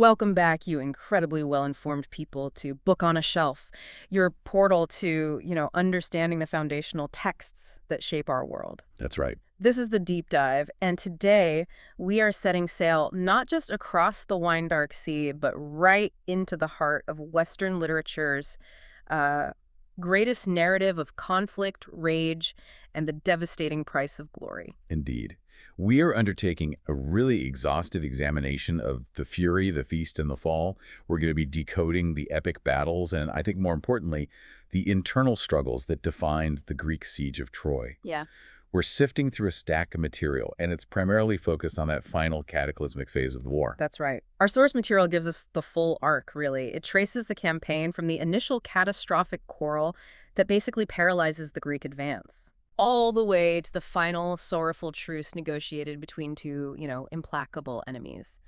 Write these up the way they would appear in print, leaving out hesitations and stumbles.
Welcome back, you incredibly well-informed people, to Book on a Shelf, your portal to, understanding the foundational texts that shape our world. That's right. This is the deep dive, and today we are setting sail not just across the wine dark sea, but right into the heart of Western literature's uh, greatest narrative of conflict, rage, and the devastating price of glory. Indeed. We are undertaking a really exhaustive examination of the Fury, the Feast, and the Fall. We're going to be decoding the epic battles and, I think more importantly, the internal struggles that defined the Greek siege of Troy. Yeah. We're sifting through a stack of material, and it's primarily focused on that final cataclysmic phase of the war. That's right. Our source material gives us the full arc, really. It traces the campaign from the initial catastrophic quarrel that basically paralyzes the Greek advance, all the way to the final sorrowful truce negotiated between two, implacable enemies.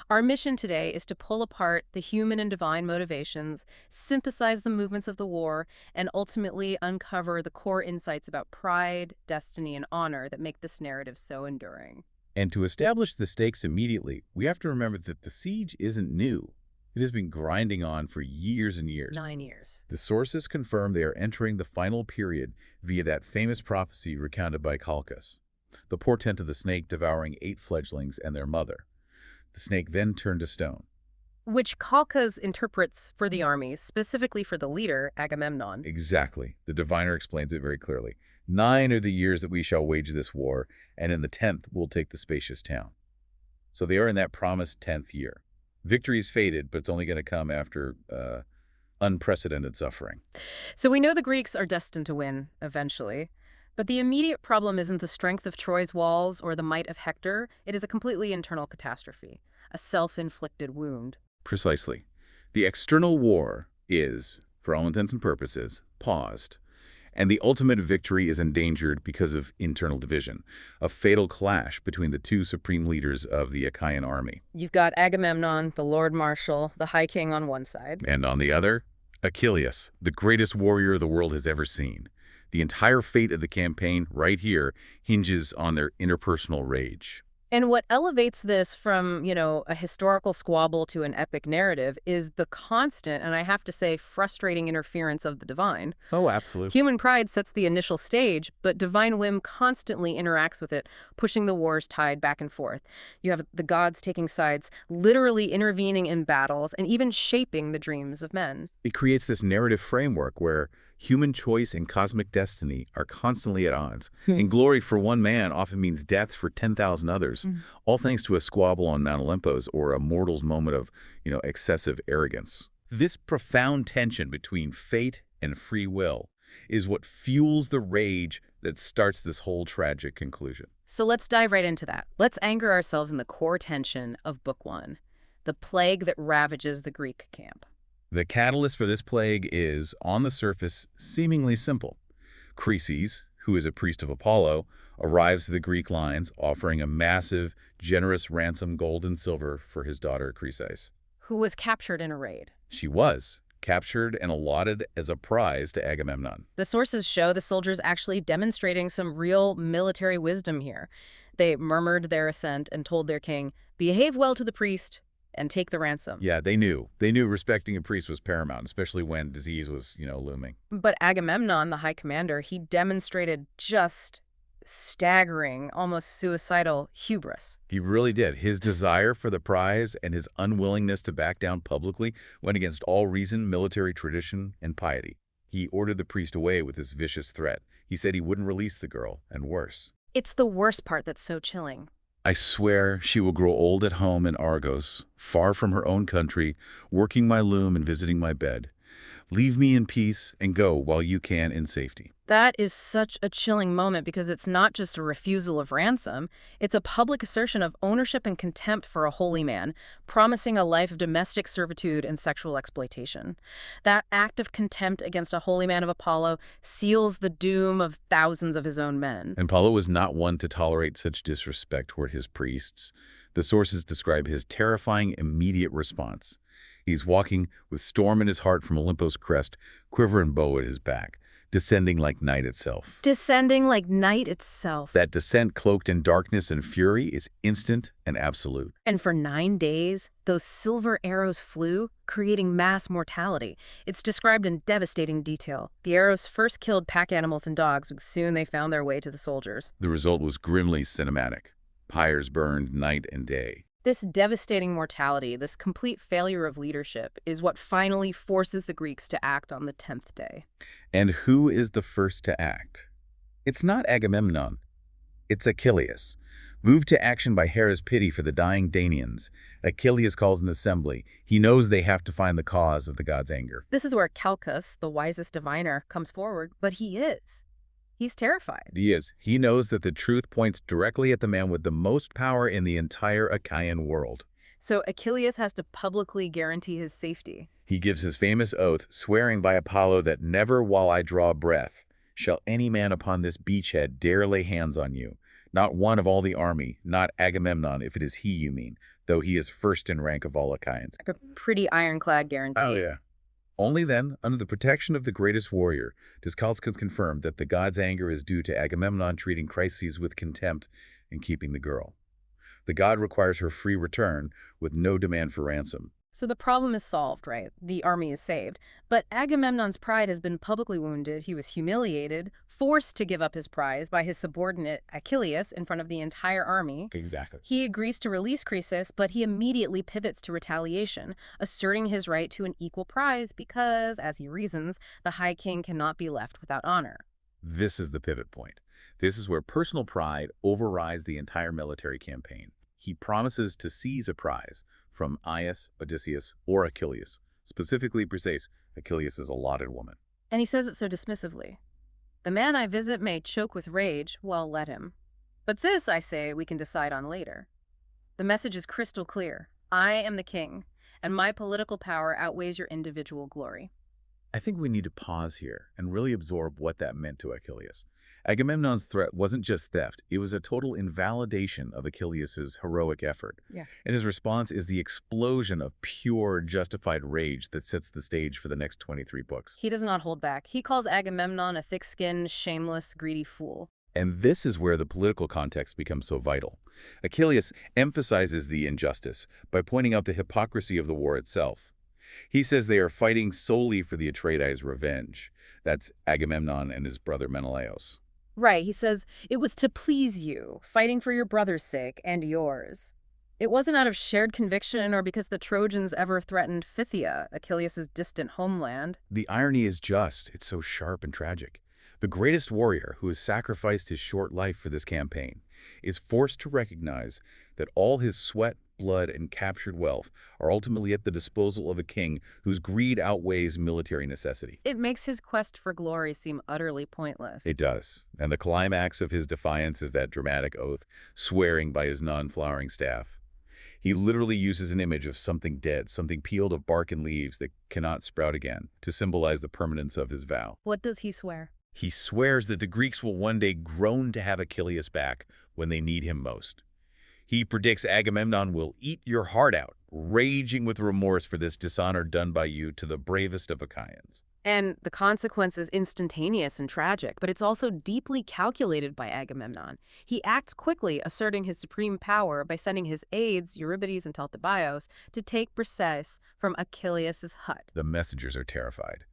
Our mission today is to pull apart the human and divine motivations, synthesize the movements of the war, and ultimately uncover the core insights about pride, destiny, and honor that make this narrative so enduring. And to establish the stakes immediately, we have to remember that the siege isn't new. It has been grinding on for years and years. 9 years. The sources confirm they are entering the final period via that famous prophecy recounted by Calchas, the portent of the snake devouring 8 fledglings and their mother. The snake then turned to stone. Which Calchas interprets for the armies, specifically for the leader, Agamemnon. Exactly. The diviner explains it very clearly. 9 are the years that we shall wage this war, and in the 10th we'll take the spacious town. So they are in that promised 10th year. Victory is fated, but it's only going to come after unprecedented suffering. So we know the Greeks are destined to win, eventually. But the immediate problem isn't the strength of Troy's walls or the might of Hector. It is a completely internal catastrophe, a self-inflicted wound. Precisely. The external war is, for all intents and purposes, paused. And the ultimate victory is endangered because of internal division, a fatal clash between the two supreme leaders of the Achaean army. You've got Agamemnon, the Lord Marshal, the High King on one side. And on the other, Achilles, the greatest warrior the world has ever seen. The entire fate of the campaign, right here, hinges on their interpersonal rage. And what elevates this from, a historical squabble to an epic narrative is the constant, and I have to say, frustrating interference of the divine. Oh, absolutely. Human pride sets the initial stage, but divine whim constantly interacts with it, pushing the war's tide back and forth. You have the gods taking sides, literally intervening in battles, and even shaping the dreams of men. It creates this narrative framework where human choice and cosmic destiny are constantly at odds. And glory for one man often means death for 10,000 others, all thanks to a squabble on Mount Olympus or a mortal's moment of, excessive arrogance. This profound tension between fate and free will is what fuels the rage that starts this whole tragic conclusion. So let's dive right into that. Let's anchor ourselves in the core tension of Book 1, the plague that ravages the Greek camp. The catalyst for this plague is, on the surface, seemingly simple. Chryses, who is a priest of Apollo, arrives to the Greek lines offering a massive, generous ransom gold and silver for his daughter Chryses. Who was captured in a raid. She was captured and allotted as a prize to Agamemnon. The sources show the soldiers actually demonstrating some real military wisdom here. They murmured their assent and told their king, "Behave well to the priest and take the ransom." Yeah, they knew. They knew respecting a priest was paramount, especially when disease was, looming. But Agamemnon, the high commander, he demonstrated just staggering, almost suicidal hubris. He really did. His desire for the prize and his unwillingness to back down publicly went against all reason, military tradition, and piety. He ordered the priest away with this vicious threat. He said he wouldn't release the girl, and worse. It's the worst part that's so chilling. I swear she will grow old at home in Argos, far from her own country, working my loom and visiting my bed. Leave me in peace and go while you can in safety. That is such a chilling moment because it's not just a refusal of ransom. It's a public assertion of ownership and contempt for a holy man, promising a life of domestic servitude and sexual exploitation. That act of contempt against a holy man of Apollo seals the doom of thousands of his own men. And Apollo was not one to tolerate such disrespect toward his priests. The sources describe his terrifying immediate response. He's walking with storm in his heart from Olympus' crest, quiver and bow at his back. descending like night itself. Descending like night itself. That descent cloaked in darkness and fury is instant and absolute. And for 9 days, those silver arrows flew, creating mass mortality. It's described in devastating detail. The arrows first killed pack animals and dogs, but soon they found their way to the soldiers. The result was grimly cinematic. Pyres burned night and day. This devastating mortality, this complete failure of leadership, is what finally forces the Greeks to act on the 10th day. And who is the first to act? It's not Agamemnon. It's Achilles. Moved to action by Hera's pity for the dying Danaans, Achilles calls an assembly. He knows they have to find the cause of the god's anger. This is where Calchas, the wisest diviner, comes forward, but he's terrified. He is. He knows that the truth points directly at the man with the most power in the entire Achaean world. So Achilles has to publicly guarantee his safety. He gives his famous oath, swearing by Apollo that never while I draw breath shall any man upon this beachhead dare lay hands on you. Not one of all the army, not Agamemnon, if it is he you mean, though he is first in rank of all Achaeans. Like a pretty ironclad guarantee. Oh, yeah. Only then, under the protection of the greatest warrior, does Calchas confirm that the god's anger is due to Agamemnon treating Chryses with contempt and keeping the girl. The god requires her free return with no demand for ransom. So the problem is solved, right? The army is saved. But Agamemnon's pride has been publicly wounded. He was humiliated, forced to give up his prize by his subordinate Achilles in front of the entire army. Exactly. He agrees to release Chryses, but he immediately pivots to retaliation, asserting his right to an equal prize because, as he reasons, the High King cannot be left without honor. This is the pivot point. This is where personal pride overrides the entire military campaign. He promises to seize a prize from Aias, Odysseus, or Achilles. Specifically precise, Achilles' allotted woman. And he says it so dismissively. The man I visit may choke with rage, well, let him. But this, I say, we can decide on later. The message is crystal clear. I am the king, and my political power outweighs your individual glory. I think we need to pause here and really absorb what that meant to Achilles. Agamemnon's threat wasn't just theft, it was a total invalidation of Achilles' heroic effort. Yeah. And his response is the explosion of pure, justified rage that sets the stage for the next 23 books. He does not hold back. He calls Agamemnon a thick-skinned, shameless, greedy fool. And this is where the political context becomes so vital. Achilles emphasizes the injustice by pointing out the hypocrisy of the war itself. He says they are fighting solely for the Atreides' revenge. That's Agamemnon and his brother Menelaus. Right, he says, it was to please you, fighting for your brother's sake and yours. It wasn't out of shared conviction or because the Trojans ever threatened Phthia, Achilles' distant homeland. The irony is just, it's so sharp and tragic. The greatest warrior who has sacrificed his short life for this campaign is forced to recognize that all his sweat, blood, and captured wealth are ultimately at the disposal of a king whose greed outweighs military necessity. It makes his quest for glory seem utterly pointless. It does. And the climax of his defiance is that dramatic oath, swearing by his non-flowering staff. He literally uses an image of something dead, something peeled of bark and leaves that cannot sprout again, to symbolize the permanence of his vow. What does he swear? He swears that the Greeks will one day groan to have Achilles back when they need him most. He predicts Agamemnon will eat your heart out, raging with remorse for this dishonor done by you to the bravest of Achaeans. And the consequence is instantaneous and tragic, but it's also deeply calculated by Agamemnon. He acts quickly, asserting his supreme power by sending his aides, Euripides and Talthobios, to take Briseis from Achilles' hut. The messengers are terrified.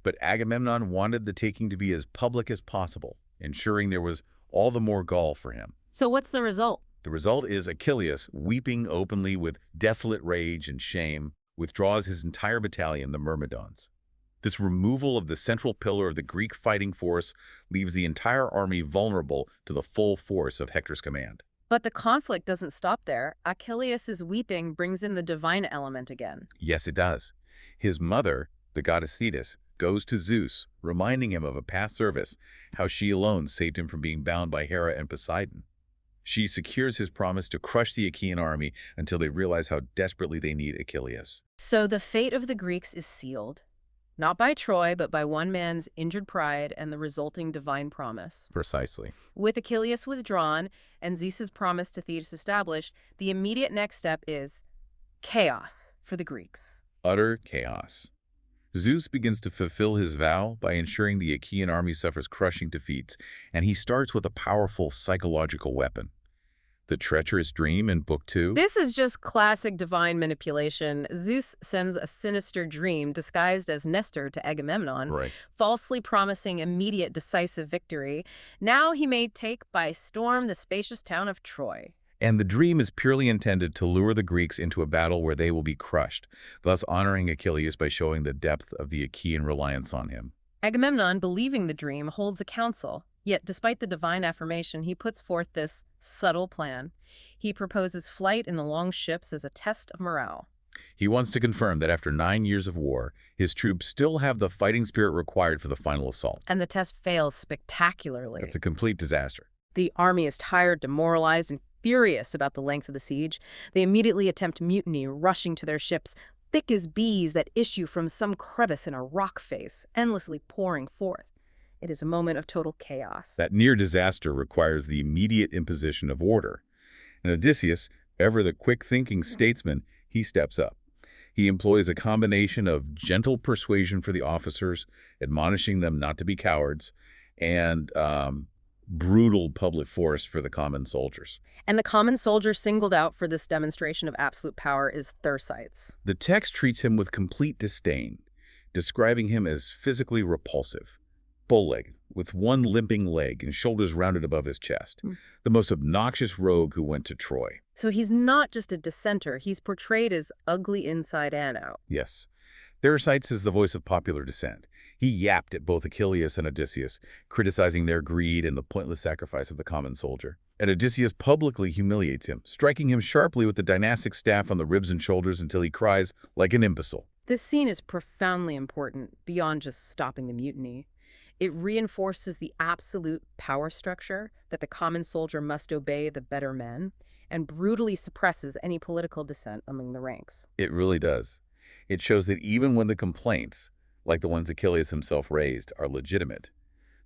But Agamemnon wanted the taking to be as public as possible, ensuring there was all the more gall for him. So what's the result? The result is Achilles, weeping openly with desolate rage and shame, withdraws his entire battalion, the Myrmidons. This removal of the central pillar of the Greek fighting force leaves the entire army vulnerable to the full force of Hector's command. But the conflict doesn't stop there. Achilles' weeping brings in the divine element again. Yes, it does. His mother, the goddess Thetis, goes to Zeus, reminding him of a past service, how she alone saved him from being bound by Hera and Poseidon. She secures his promise to crush the Achaean army until they realize how desperately they need Achilles. So the fate of the Greeks is sealed. Not by Troy, but by one man's injured pride and the resulting divine promise. Precisely. With Achilles withdrawn and Zeus's promise to Thetis established, the immediate next step is chaos for the Greeks. Utter chaos. Zeus begins to fulfill his vow by ensuring the Achaean army suffers crushing defeats, and he starts with a powerful psychological weapon. The treacherous dream in Book 2? This is just classic divine manipulation. Zeus sends a sinister dream disguised as Nestor to Agamemnon, Right. falsely promising immediate decisive victory. Now he may take by storm the spacious town of Troy. And the dream is purely intended to lure the Greeks into a battle where they will be crushed, thus honoring Achilles by showing the depth of the Achaean reliance on him. Agamemnon, believing the dream, holds a council. Yet, despite the divine affirmation, he puts forth this subtle plan. He proposes flight in the long ships as a test of morale. He wants to confirm that after 9 years of war, his troops still have the fighting spirit required for the final assault. And the test fails spectacularly. It's a complete disaster. The army is tired, demoralized, and furious about the length of the siege. They immediately attempt mutiny, rushing to their ships, thick as bees that issue from some crevice in a rock face, endlessly pouring forth. It is a moment of total chaos. That near disaster requires the immediate imposition of order. And Odysseus, ever the quick-thinking statesman, he steps up. He employs a combination of gentle persuasion for the officers, admonishing them not to be cowards, and brutal public force for the common soldiers. And the common soldier singled out for this demonstration of absolute power is Thersites. The text treats him with complete disdain, describing him as physically repulsive, bull-legged, with one limping leg and shoulders rounded above his chest, the most obnoxious rogue who went to Troy. So he's not just a dissenter, he's portrayed as ugly inside and out. Yes. Thersites is the voice of popular dissent. He yapped at both Achilles and Odysseus, criticizing their greed and the pointless sacrifice of the common soldier. And Odysseus publicly humiliates him, striking him sharply with the dynastic staff on the ribs and shoulders until he cries like an imbecile. This scene is profoundly important, beyond just stopping the mutiny. It reinforces the absolute power structure that the common soldier must obey the better men, and brutally suppresses any political dissent among the ranks. It really does. It shows that even when the complaints, like the ones Achilles himself raised, are legitimate,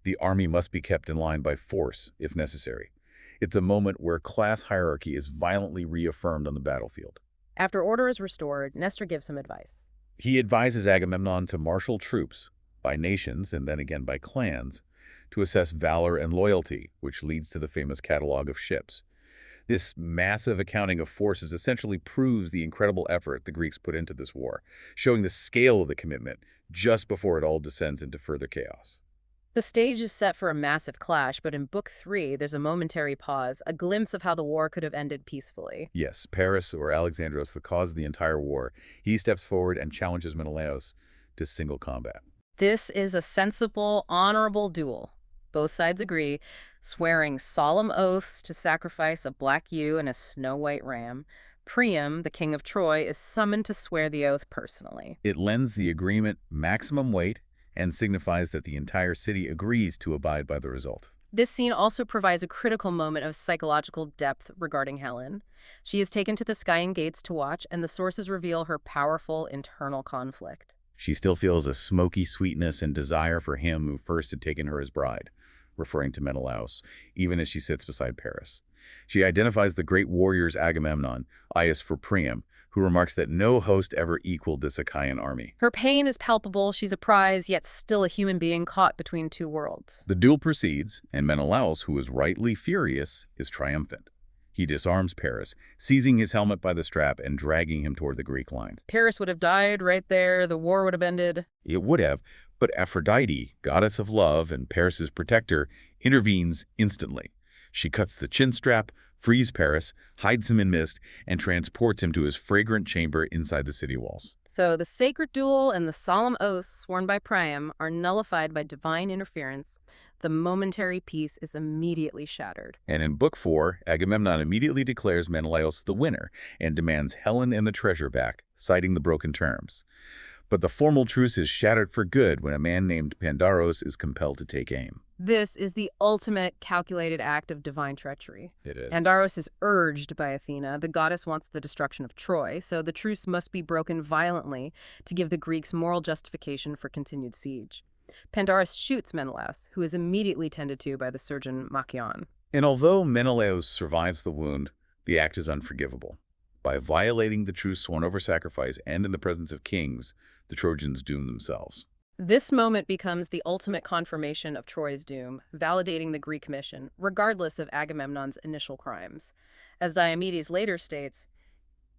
the army must be kept in line by force, if necessary. It's a moment where class hierarchy is violently reaffirmed on the battlefield. After order is restored, Nestor gives some advice. He advises Agamemnon to marshal troops, by nations and then again by clans, to assess valor and loyalty, which leads to the famous catalog of ships. This massive accounting of forces essentially proves the incredible effort the Greeks put into this war, showing the scale of the commitment just before it all descends into further chaos. The stage is set for a massive clash, but in Book 3, there's a momentary pause, a glimpse of how the war could have ended peacefully. Yes, Paris, or Alexandros, the cause of the entire war, he steps forward and challenges Menelaus to single combat. This is a sensible, honorable duel. Both sides agree, swearing solemn oaths to sacrifice a black ewe and a snow-white ram. Priam, the king of Troy, is summoned to swear the oath personally. It lends the agreement maximum weight and signifies that the entire city agrees to abide by the result. This scene also provides a critical moment of psychological depth regarding Helen. She is taken to the Scaean Gates to watch, and the sources reveal her powerful internal conflict. She still feels a smoky sweetness and desire for him who first had taken her as bride, referring to Menelaus, even as she sits beside Paris. She identifies the great warriors Agamemnon, Aias for Priam, who remarks that no host ever equaled this Achaean army. Her pain is palpable. She's a prize, yet still a human being caught between two worlds. The duel proceeds, and Menelaus, who is rightly furious, is triumphant. He disarms Paris, seizing his helmet by the strap and dragging him toward the Greek lines. Paris would have died right there. The war would have ended. It would have, but Aphrodite, goddess of love and Paris's protector, intervenes instantly. She cuts the chin strap, frees Paris, hides him in mist, and transports him to his fragrant chamber inside the city walls. So the sacred duel and the solemn oaths sworn by Priam are nullified by divine interference. The momentary peace is immediately shattered. And in Book 4, Agamemnon immediately declares Menelaus the winner and demands Helen and the treasure back, citing the broken terms. But the formal truce is shattered for good when a man named Pandaros is compelled to take aim. This is the ultimate calculated act of divine treachery. It is. Pandaros is urged by Athena. The goddess wants the destruction of Troy, so the truce must be broken violently to give the Greeks moral justification for continued siege. Pandaros shoots Menelaus, who is immediately tended to by the surgeon Machaon. And although Menelaus survives the wound, the act is unforgivable. By violating the truce sworn over sacrifice and in the presence of kings, the Trojans doom themselves. This moment becomes the ultimate confirmation of Troy's doom, validating the Greek mission, regardless of Agamemnon's initial crimes. As Diomedes later states,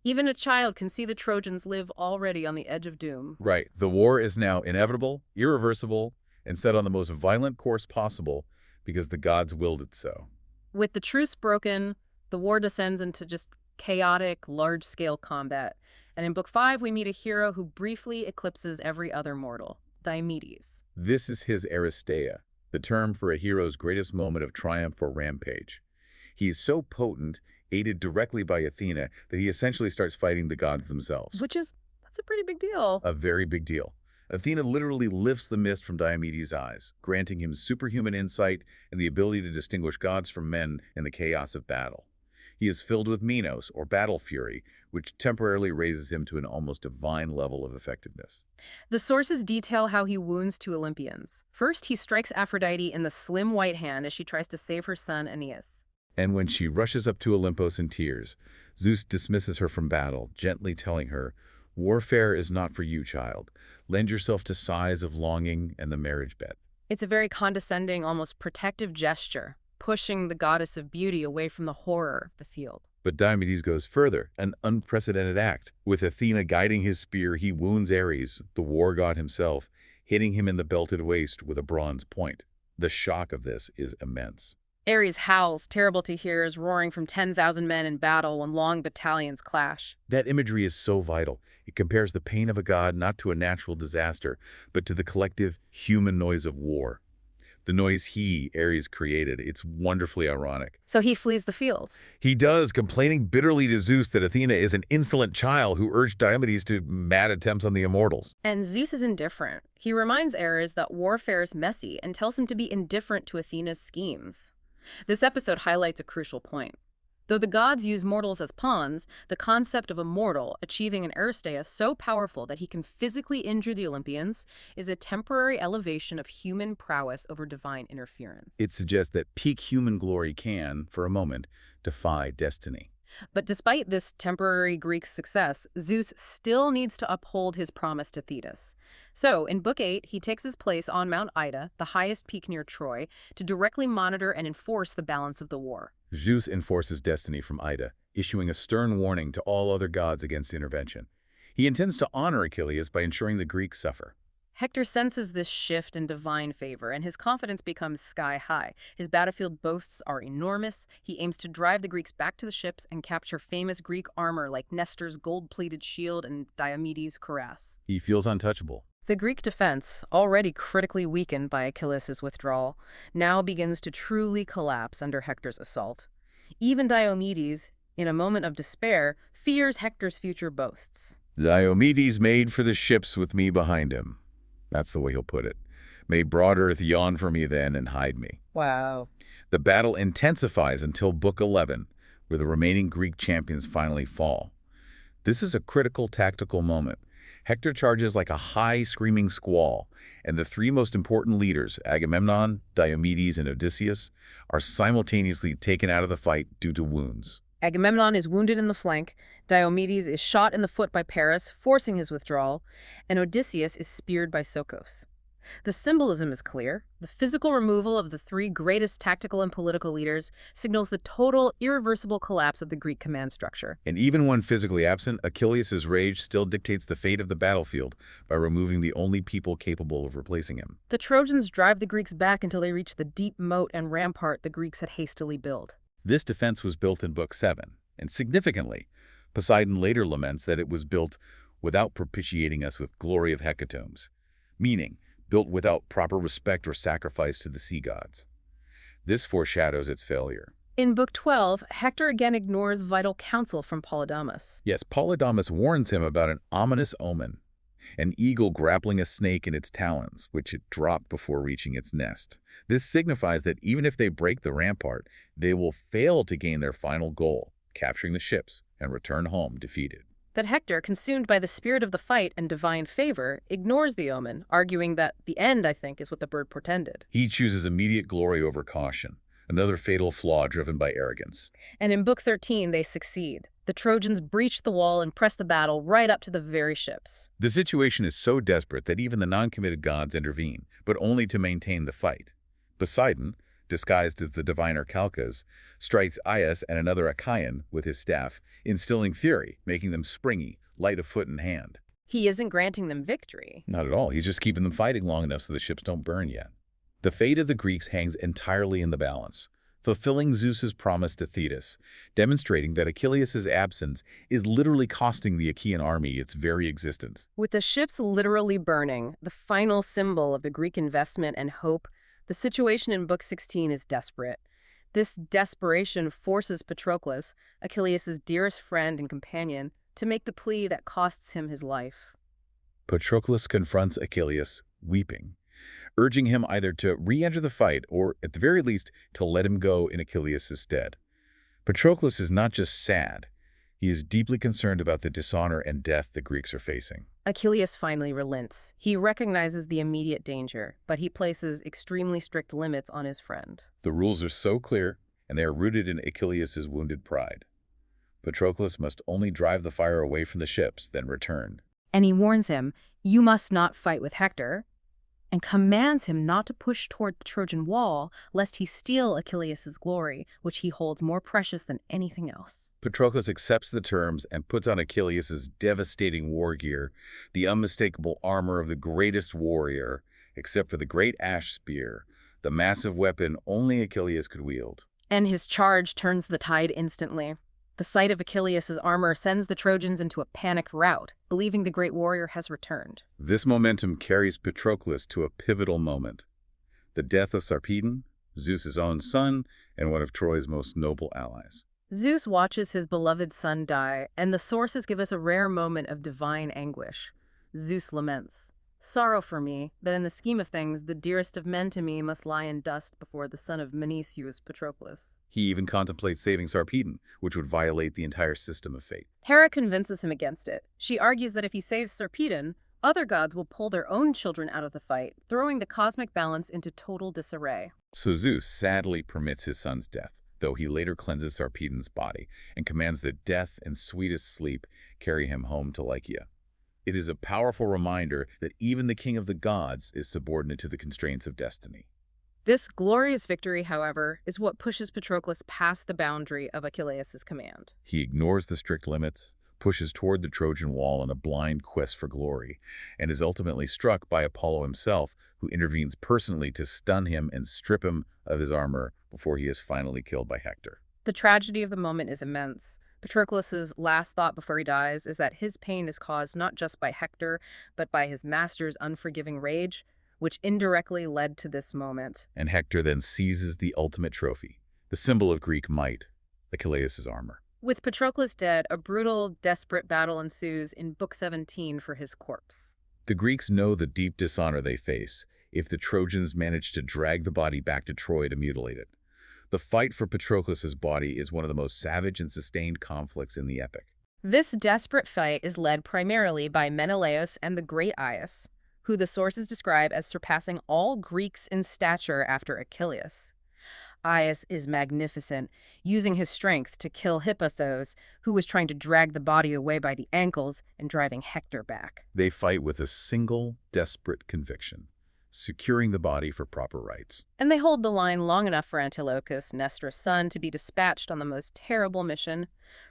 even a child can see the Trojans live already on the edge of doom. Right. The war is now inevitable, irreversible, and set on the most violent course possible because the gods willed it so. With the truce broken, the war descends into just chaotic, large-scale combat. And in Book 5, we meet a hero who briefly eclipses every other mortal, Diomedes. This is his Aristeia, the term for a hero's greatest moment of triumph or rampage. He is so potent, aided directly by Athena, that he essentially starts fighting the gods themselves. That's a pretty big deal. A very big deal. Athena literally lifts the mist from Diomedes' eyes, granting him superhuman insight and the ability to distinguish gods from men in the chaos of battle. He is filled with Minos, or battle fury, which temporarily raises him to an almost divine level of effectiveness. The sources detail how he wounds two Olympians. First, he strikes Aphrodite in the slim white hand as she tries to save her son Aeneas. And when she rushes up to Olympos in tears, Zeus dismisses her from battle, gently telling her, "Warfare is not for you, child. Lend yourself to sighs of longing and the marriage bed." It's a very condescending, almost protective gesture, pushing the goddess of beauty away from the horror of the field. But Diomedes goes further, an unprecedented act. With Athena guiding his spear, he wounds Ares, the war god himself, hitting him in the belted waist with a bronze point. The shock of this is immense. Ares howls, terrible to hear, as roaring from 10,000 men in battle when long battalions clash. That imagery is so vital. It compares the pain of a god not to a natural disaster, but to the collective human noise of war. The noise Ares, created. It's wonderfully ironic. So he flees the field. He does, complaining bitterly to Zeus that Athena is an insolent child who urged Diomedes to mad attempts on the immortals. And Zeus is indifferent. He reminds Ares that warfare is messy and tells him to be indifferent to Athena's schemes. This episode highlights a crucial point. Though the gods use mortals as pawns, the concept of a mortal achieving an Aristeia so powerful that he can physically injure the Olympians is a temporary elevation of human prowess over divine interference. It suggests that peak human glory can, for a moment, defy destiny. But despite this temporary Greek success, Zeus still needs to uphold his promise to Thetis. So, in Book 8, he takes his place on Mount Ida, the highest peak near Troy, to directly monitor and enforce the balance of the war. Zeus enforces destiny from Ida, issuing a stern warning to all other gods against intervention. He intends to honor Achilles by ensuring the Greeks suffer. Hector senses this shift in divine favor, and his confidence becomes sky-high. His battlefield boasts are enormous. He aims to drive the Greeks back to the ships and capture famous Greek armor like Nestor's gold-plated shield and Diomedes' cuirass. He feels untouchable. The Greek defense, already critically weakened by Achilles' withdrawal, now begins to truly collapse under Hector's assault. Even Diomedes, in a moment of despair, fears Hector's future boasts. Diomedes made for the ships with me behind him. That's the way he'll put it. May broad earth yawn for me then and hide me. Wow. The battle intensifies until Book 11, where the remaining Greek champions finally fall. This is a critical tactical moment. Hector charges like a high screaming squall, and the three most important leaders, Agamemnon, Diomedes, and Odysseus, are simultaneously taken out of the fight due to wounds. Agamemnon is wounded in the flank, Diomedes is shot in the foot by Paris, forcing his withdrawal, and Odysseus is speared by Socos. The symbolism is clear. The physical removal of the three greatest tactical and political leaders signals the total, irreversible collapse of the Greek command structure. And even when physically absent, Achilles' rage still dictates the fate of the battlefield by removing the only people capable of replacing him. The Trojans drive the Greeks back until they reach the deep moat and rampart the Greeks had hastily built. This defense was built in Book 7, and significantly, Poseidon later laments that it was built without propitiating us with glory of hecatombs, meaning built without proper respect or sacrifice to the sea gods. This foreshadows its failure. In Book 12, Hector again ignores vital counsel from Polydamas. Yes, Polydamas warns him about an ominous omen, an eagle grappling a snake in its talons, which it dropped before reaching its nest. This signifies that even if they break the rampart, they will fail to gain their final goal, capturing the ships, and return home defeated. But Hector, consumed by the spirit of the fight and divine favor, ignores the omen, arguing that the end, I think, is what the bird portended. He chooses immediate glory over caution, another fatal flaw driven by arrogance. And in Book 13, they succeed. The Trojans breach the wall and press the battle right up to the very ships. The situation is so desperate that even the non-committed gods intervene, but only to maintain the fight. Poseidon, disguised as the diviner Calchas, strikes Aias and another Achaean with his staff, instilling fury, making them springy, light of foot and hand. He isn't granting them victory. Not at all. He's just keeping them fighting long enough so the ships don't burn yet. The fate of the Greeks hangs entirely in the balance, fulfilling Zeus's promise to Thetis, demonstrating that Achilles' absence is literally costing the Achaean army its very existence. With the ships literally burning, the final symbol of the Greek investment and hope, the situation in Book 16 is desperate. This desperation forces Patroclus, Achilles' dearest friend and companion, to make the plea that costs him his life. Patroclus confronts Achilles, weeping, urging him either to re-enter the fight or, at the very least, to let him go in Achilles' stead. Patroclus is not just sad. He is deeply concerned about the dishonor and death the Greeks are facing. Achilles finally relents. He recognizes the immediate danger, but he places extremely strict limits on his friend. The rules are so clear, and they are rooted in Achilles' wounded pride. Patroclus must only drive the fire away from the ships, then return. And he warns him, "You must not fight with Hector," and commands him not to push toward the Trojan wall, lest he steal Achilles' glory, which he holds more precious than anything else. Patroclus accepts the terms and puts on Achilles' devastating war gear, the unmistakable armor of the greatest warrior, except for the great ash spear, the massive weapon only Achilles could wield. And his charge turns the tide instantly. The sight of Achilles' armor sends the Trojans into a panicked rout, believing the great warrior has returned. This momentum carries Patroclus to a pivotal moment. The death of Sarpedon, Zeus's own son, and one of Troy's most noble allies. Zeus watches his beloved son die, and the sources give us a rare moment of divine anguish. Zeus laments, "Sorrow for me, that in the scheme of things the dearest of men to me must lie in dust before the son of Menecius Patroclus." He even contemplates saving Sarpedon, which would violate the entire system of fate. Hera convinces him against it. She argues that if he saves Sarpedon, other gods will pull their own children out of the fight, throwing the cosmic balance into total disarray. So Zeus sadly permits his son's death, though he later cleanses Sarpedon's body and commands that death and sweetest sleep carry him home to Lycia. It is a powerful reminder that even the king of the gods is subordinate to the constraints of destiny. This glorious victory, however, is what pushes Patroclus past the boundary of Achilles' command. He ignores the strict limits, pushes toward the Trojan wall in a blind quest for glory, and is ultimately struck by Apollo himself, who intervenes personally to stun him and strip him of his armor before he is finally killed by Hector. The tragedy of the moment is immense. Patroclus' last thought before he dies is that his pain is caused not just by Hector, but by his master's unforgiving rage, which indirectly led to this moment. And Hector then seizes the ultimate trophy, the symbol of Greek might, Achilles' armor. With Patroclus dead, a brutal, desperate battle ensues in Book 17 for his corpse. The Greeks know the deep dishonor they face if the Trojans manage to drag the body back to Troy to mutilate it. The fight for Patroclus' body is one of the most savage and sustained conflicts in the epic. This desperate fight is led primarily by Menelaus and the great Aias, who the sources describe as surpassing all Greeks in stature after Achilles. Aias is magnificent, using his strength to kill Hippothos, who was trying to drag the body away by the ankles and driving Hector back. They fight with a single, desperate conviction, securing the body for proper rites. And they hold the line long enough for Antilochus, Nestor's son, to be dispatched on the most terrible mission,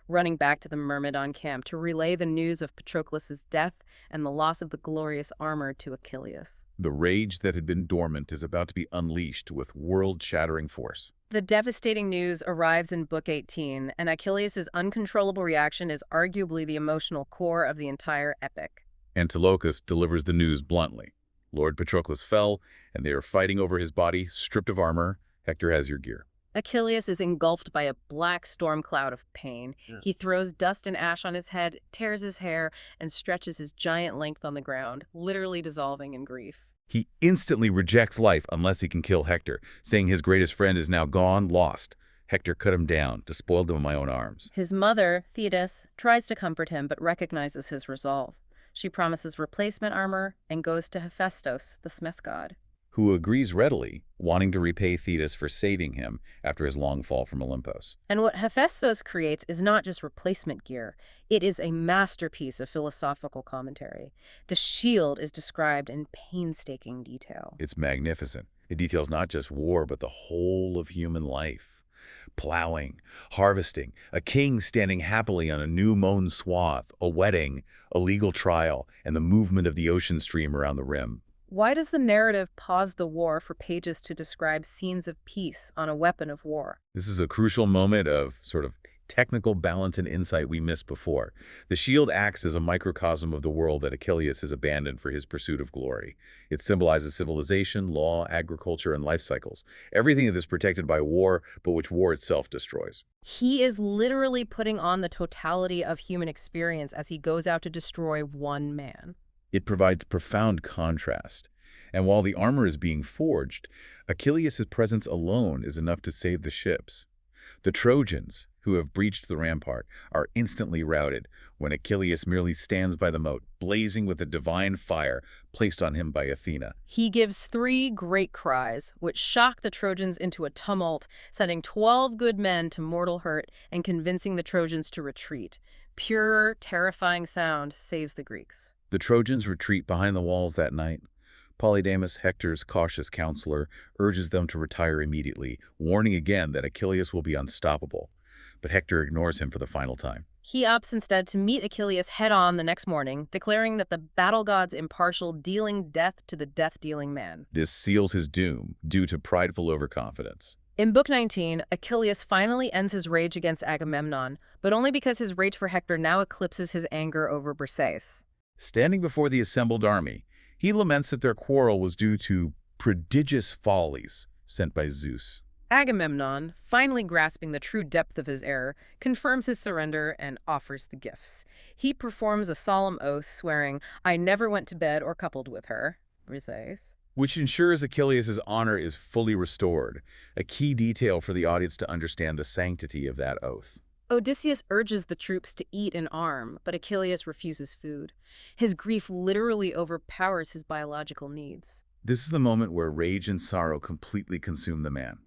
running back to the Myrmidon camp to relay the news of Patroclus' death and the loss of the glorious armor to Achilles. The rage that had been dormant is about to be unleashed with world-shattering force. The devastating news arrives in Book 18, and Achilles' uncontrollable reaction is arguably the emotional core of the entire epic. Antilochus delivers the news bluntly. Lord Patroclus fell, and they are fighting over his body, stripped of armor. Hector has your gear. Achilles is engulfed by a black storm cloud of pain. He throws dust and ash on his head, tears his hair, and stretches his giant length on the ground, literally dissolving in grief. He instantly rejects life unless he can kill Hector, saying his greatest friend is now gone, lost. Hector cut him down, despoiled him of my own arms. His mother, Thetis, tries to comfort him but recognizes his resolve. She promises replacement armor and goes to Hephaestus, the smith god. who agrees readily, wanting to repay Thetis for saving him after his long fall from Olympus. And what Hephaestus creates is not just replacement gear, it is a masterpiece of philosophical commentary. The shield is described in painstaking detail. It's magnificent. It details not just war, but the whole of human life. Plowing, harvesting, a king standing happily on a new-mown swath, a wedding, a legal trial, and the movement of the ocean stream around the rim. Why does the narrative pause the war for pages to describe scenes of peace on a weapon of war? This is a crucial moment of sort of technical balance and insight we missed before. The shield acts as a microcosm of the world that Achilles has abandoned for his pursuit of glory. It symbolizes civilization, law, agriculture, and life cycles. Everything that is protected by war, but which war itself destroys. He is literally putting on the totality of human experience as he goes out to destroy one man. It provides profound contrast. And while the armor is being forged, Achilles' presence alone is enough to save the ships. The Trojans, who have breached the rampart, are instantly routed when Achilles merely stands by the moat, blazing with the divine fire placed on him by Athena. He gives 3 great cries, which shock the Trojans into a tumult, sending 12 good men to mortal hurt and convincing the Trojans to retreat. Pure, terrifying sound saves the Greeks. The Trojans retreat behind the walls that night. Polydamas, Hector's cautious counselor, urges them to retire immediately, warning again that Achilles will be unstoppable. But Hector ignores him for the final time. He opts instead to meet Achilles head-on the next morning, declaring that the battle god's impartial, dealing death to the death-dealing man. This seals his doom, due to prideful overconfidence. In Book 19, Achilles finally ends his rage against Agamemnon, but only because his rage for Hector now eclipses his anger over Briseis. Standing before the assembled army, he laments that their quarrel was due to prodigious follies sent by Zeus. Agamemnon, finally grasping the true depth of his error, confirms his surrender and offers the gifts. He performs a solemn oath, swearing, "I never went to bed or coupled with her," Briseis, which ensures Achilles' honor is fully restored, a key detail for the audience to understand the sanctity of that oath. Odysseus urges the troops to eat and arm, but Achilles refuses food. His grief literally overpowers his biological needs. This is the moment where rage and sorrow completely consume the man.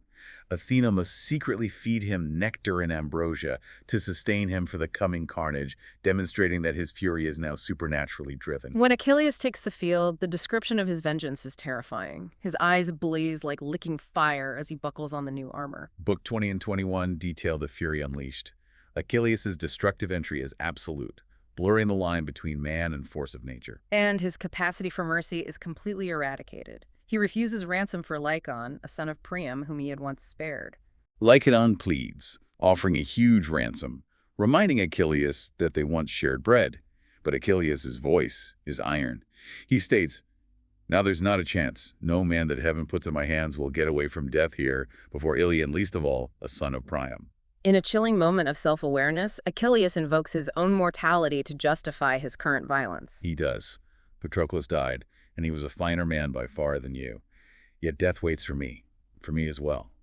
Athena must secretly feed him nectar and ambrosia to sustain him for the coming carnage, demonstrating that his fury is now supernaturally driven. When Achilles takes the field, the description of his vengeance is terrifying. His eyes blaze like licking fire as he buckles on the new armor. Book 20 and 21 detail the fury unleashed. Achilles' destructive entry is absolute, blurring the line between man and force of nature. And his capacity for mercy is completely eradicated. He refuses ransom for Lycon, a son of Priam whom he had once spared. Lycon pleads, offering a huge ransom, reminding Achilles that they once shared bread. But Achilles' voice is iron. He states, "Now there's not a chance. No man that heaven puts in my hands will get away from death here before Iliad, and least of all, a son of Priam." In a chilling moment of self-awareness, Achilles invokes his own mortality to justify his current violence. He does. Patroclus died, and he was a finer man by far than you. Yet death waits for me as well.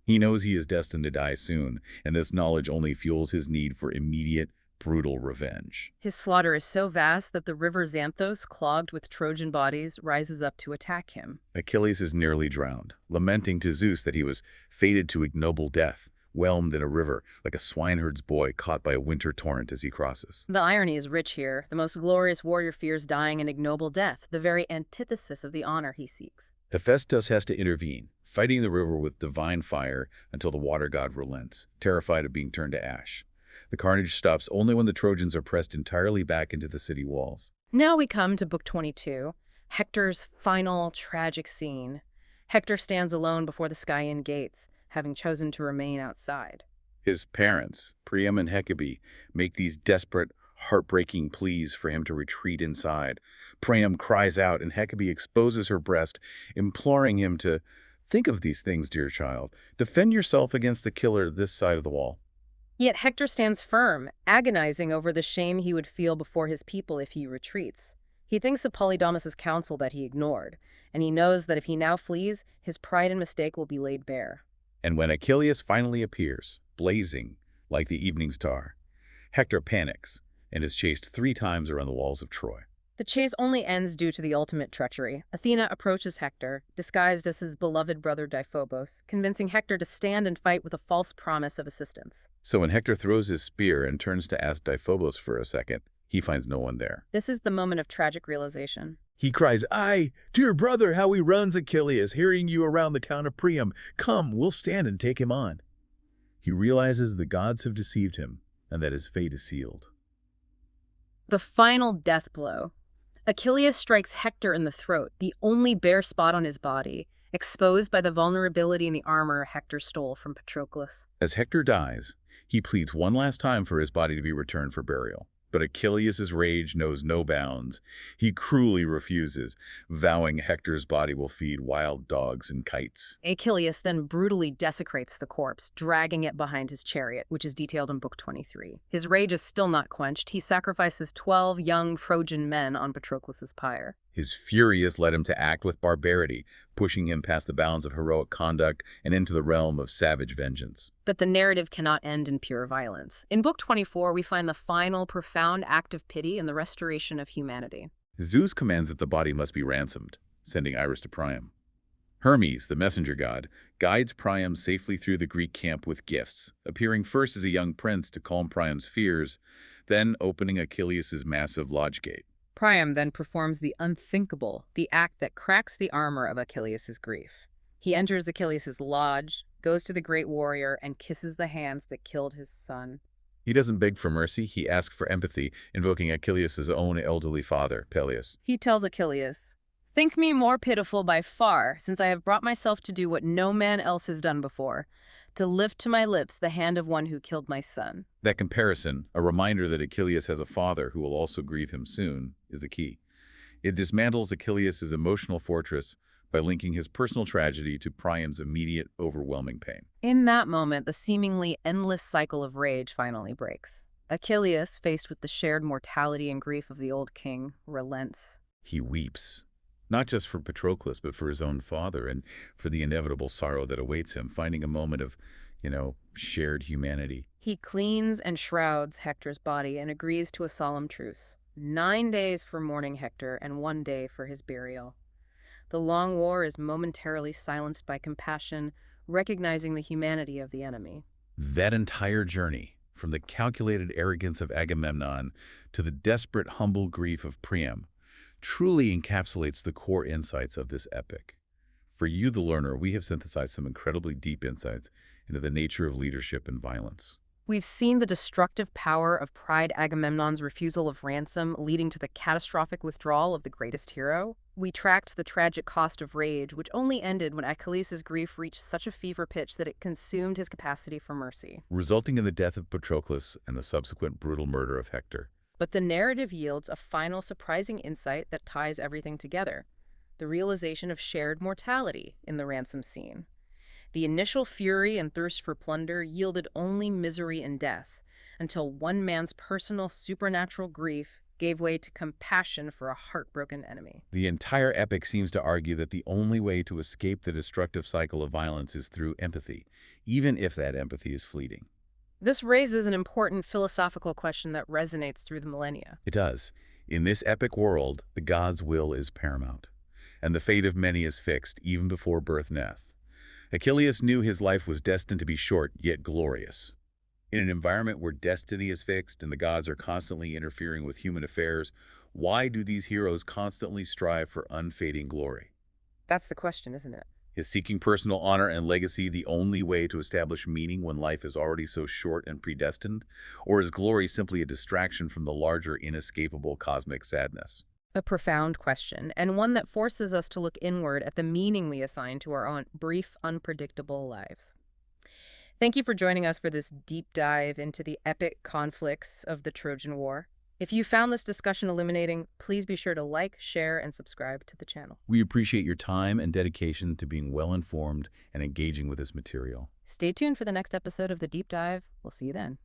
He knows he is destined to die soon, and this knowledge only fuels his need for immediate, brutal revenge. His slaughter is so vast that the river Xanthos, clogged with Trojan bodies, rises up to attack him. Achilles is nearly drowned, lamenting to Zeus that he was fated to ignoble death, whelmed in a river like a swineherd's boy caught by a winter torrent as he crosses. The irony is rich here. The most glorious warrior fears dying an ignoble death, the very antithesis of the honor he seeks. Hephaestus has to intervene, fighting the river with divine fire until the water god relents, terrified of being turned to ash. The carnage stops only when the Trojans are pressed entirely back into the city walls. Now we come to Book 22, Hector's final tragic scene. Hector stands alone before the Scaean gates, having chosen to remain outside. His parents, Priam and Hecate, make these desperate, heartbreaking pleas for him to retreat inside. Priam cries out, and Hecate exposes her breast, imploring him to think of these things, dear child. Defend yourself against the killer this side of the wall. Yet Hector stands firm, agonizing over the shame he would feel before his people if he retreats. He thinks of Polydamas' counsel that he ignored, and he knows that if he now flees, his pride and mistake will be laid bare. And when Achilles finally appears, blazing like the evening star, Hector panics and is chased 3 times around the walls of Troy. The chase only ends due to the ultimate treachery. Athena approaches Hector, disguised as his beloved brother Deiphobos, convincing Hector to stand and fight with a false promise of assistance. So when Hector throws his spear and turns to ask Deiphobos for a second, he finds no one there. This is the moment of tragic realization. He cries, "Aye, dear brother, how he runs, Achilles, hearing you around the Count of Priam. Come, we'll stand and take him on." He realizes the gods have deceived him and that his fate is sealed. The final death blow. Achilles strikes Hector in the throat, the only bare spot on his body, exposed by the vulnerability in the armor Hector stole from Patroclus. As Hector dies, he pleads one last time for his body to be returned for burial. But Achilles' rage knows no bounds. He cruelly refuses, vowing Hector's body will feed wild dogs and kites. Achilles then brutally desecrates the corpse, dragging it behind his chariot, which is detailed in Book 23. His rage is still not quenched. He sacrifices 12 young Trojan men on Patroclus' pyre. His fury has led him to act with barbarity, pushing him past the bounds of heroic conduct and into the realm of savage vengeance. But the narrative cannot end in pure violence. In Book 24, we find the final, profound act of pity and the restoration of humanity. Zeus commands that the body must be ransomed, sending Iris to Priam. Hermes, the messenger god, guides Priam safely through the Greek camp with gifts, appearing first as a young prince to calm Priam's fears, then opening Achilles' massive lodge gate. Priam then performs the unthinkable, the act that cracks the armor of Achilles' grief. He enters Achilles' lodge, goes to the great warrior, and kisses the hands that killed his son. He doesn't beg for mercy, he asks for empathy, invoking Achilles' own elderly father, Peleus. He tells Achilles, "Think me more pitiful by far, since I have brought myself to do what no man else has done before, to lift to my lips the hand of one who killed my son." That comparison, a reminder that Achilles has a father who will also grieve him soon, is the key. It dismantles Achilles' emotional fortress by linking his personal tragedy to Priam's immediate, overwhelming pain. In that moment, the seemingly endless cycle of rage finally breaks. Achilles, faced with the shared mortality and grief of the old king, relents. He weeps, not just for Patroclus, but for his own father and for the inevitable sorrow that awaits him, finding a moment of, shared humanity. He cleans and shrouds Hector's body and agrees to a solemn truce. 9 days for mourning Hector and 1 day for his burial. The long war is momentarily silenced by compassion, recognizing the humanity of the enemy. That entire journey, from the calculated arrogance of Agamemnon to the desperate, humble grief of Priam, truly encapsulates the core insights of this epic. For you, the learner, we have synthesized some incredibly deep insights into the nature of leadership and violence. We've seen the destructive power of pride, Agamemnon's refusal of ransom, leading to the catastrophic withdrawal of the greatest hero. We tracked the tragic cost of rage, which only ended when Achilles' grief reached such a fever pitch that it consumed his capacity for mercy, resulting in the death of Patroclus and the subsequent brutal murder of Hector. But the narrative yields a final surprising insight that ties everything together: the realization of shared mortality in the ransom scene. The initial fury and thirst for plunder yielded only misery and death, until one man's personal supernatural grief gave way to compassion for a heartbroken enemy. The entire epic seems to argue that the only way to escape the destructive cycle of violence is through empathy, even if that empathy is fleeting. This raises an important philosophical question that resonates through the millennia. It does. In this epic world, the god's will is paramount, and the fate of many is fixed even before birth and death. Achilles knew his life was destined to be short, yet glorious. In an environment where destiny is fixed and the gods are constantly interfering with human affairs, why do these heroes constantly strive for unfading glory? That's the question, isn't it? Is seeking personal honor and legacy the only way to establish meaning when life is already so short and predestined? Or is glory simply a distraction from the larger, inescapable cosmic sadness? A profound question, and one that forces us to look inward at the meaning we assign to our own brief, unpredictable lives. Thank you for joining us for this deep dive into the epic conflicts of the Trojan War. If you found this discussion illuminating, please be sure to like, share, and subscribe to the channel. We appreciate your time and dedication to being well-informed and engaging with this material. Stay tuned for the next episode of The Deep Dive. We'll see you then.